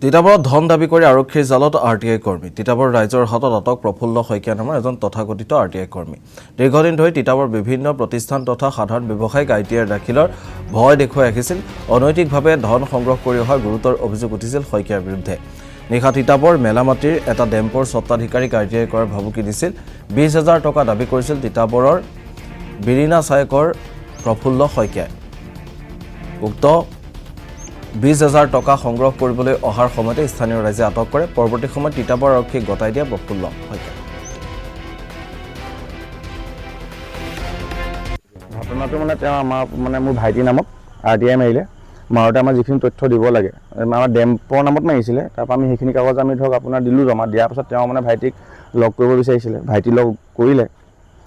তিতাবৰত ধন দাবী কৰি আৰক্ষীৰ জালত আৰটিআই কৰ্মী। তিতাবৰ ৰাইজৰ হাতত আটক প্ৰফুল্ল শইকীয়া নামৰ এজন তথাকথিত আৰটিআই কৰ্মী। দীৰ্ঘদিন ধৰি তিতাবৰ বিভিন্ন প্ৰতিষ্ঠান তথা সাধাৰণ ব্যৱসায়িক আইটিআই দাখিলৰ ভয় দেখুৱাই আহিছিল। অনৈতিকভাৱে ধন সংগ্ৰহ কৰি অহা গুৰুতৰ অভিযোগ উঠিছিল শইকীয়াৰ বিৰুদ্ধে। নিশা তিতাবৰ মেলামাটিৰ এটা ডেম্পৰ স্বত্বাধিকাৰীক আৰটিআই কৰাৰ ভাবুকি দিছিল। 20,000 টকা দাবী কৰিছিল তিতাবৰৰ বিৰিনা চায়কৰ প্ৰফুল্ল শইকীয়াই। উক্ত 20,000 টকা সংগ্ৰহ কৰিবলৈ অহাৰ সময়তে স্থানীয় ৰাইজে আটক কৰে। পৰৱৰ্তী সময়ত তিতাবৰ আৰক্ষীক গতাই দিয়া প্ৰফুল্ল শইকীয়া। ঘটনাটো তেওঁ আমাৰ মোৰ ভাইটিৰ নামত আৰটিআই মাৰিলে। মাৰোতে আমাৰ যিখিনি তথ্য দিব লাগে আমাৰ ডেম্পৰ নামত মাৰিছিলে। তাৰপৰা আমি সেইখিনি কাগজ আমি ধৰক আপোনাৰ দিলোঁ জমা দিয়াৰ পাছত তেওঁ ভাইটিক লগ কৰিব বিচাৰিছিলে। ভাইটি লগ কৰিলে,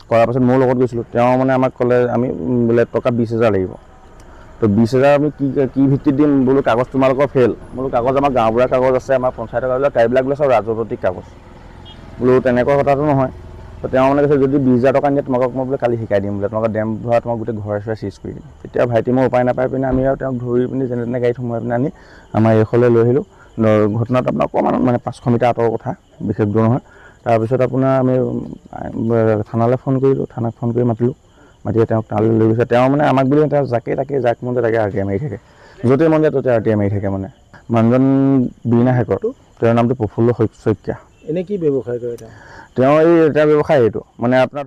কৰাৰ পাছত মোৰ লগত গৈছিলোঁ। তেওঁ আমাক ক'লে আমি বোলে টকা 20,000 লাগিব। তো 20,000 আমি কি ভিত্তিত দিম বোলো, কাগজ তোমালোকৰ ফেইল। বোলো কাগজ আমাৰ গাঁওবুঢ়াৰ কাগজ আছে, আমাৰ পঞ্চায়তৰ কাগজ, এইবিলাক বোলে চব ৰাজনৈতিক কাগজ। বোলো তেনেকুৱা কথাটো নহয়। তো তেওঁ কৈছে যদি 20,000 টকা নিয়ে তোমালোকক মই বোলে কালি শিকাই দিম বোলে, তোমালোকৰ ডেম ধৰা তোমাক গোটেই ঘৰে চৰে চিজ কৰি দিম। তেতিয়া ভাইটি মই উপায় নাপাই পিনে আমি আৰু তেওঁক ধৰি পিনি যেনে তেনে গাড়ীত সোমোৱাই পিনে আনি আমাৰ এইফালে লৈ আহিলোঁ। ঘটনাটো আপোনাৰ অকণমান 500 মিটাৰ আঁতৰৰ কথা, বিশেষ দূৰ নহয়। তাৰপিছত আপোনাৰ আমি থানালৈ ফোন কৰিলোঁ, থানাক ফোন কৰি মাতিলোঁ। মাতি তেওঁক তালৈ লৈ গৈছে। তেওঁ আমাক বুলি তেওঁ যাক মন যায় তাকে আৰটিআই মাৰি থাকে। য'তে মন যায় ত'তে আৰটিআই মাৰি থাকে। মানুহজন বিৰিনা শেখৰ, তেওঁৰ নামটো প্ৰফুল্ল শইকীয়া। এনে কি ব্যৱসায় কৰে তেওঁ? তেওঁ এটা ব্যৱসায় এইটো আপোনাৰ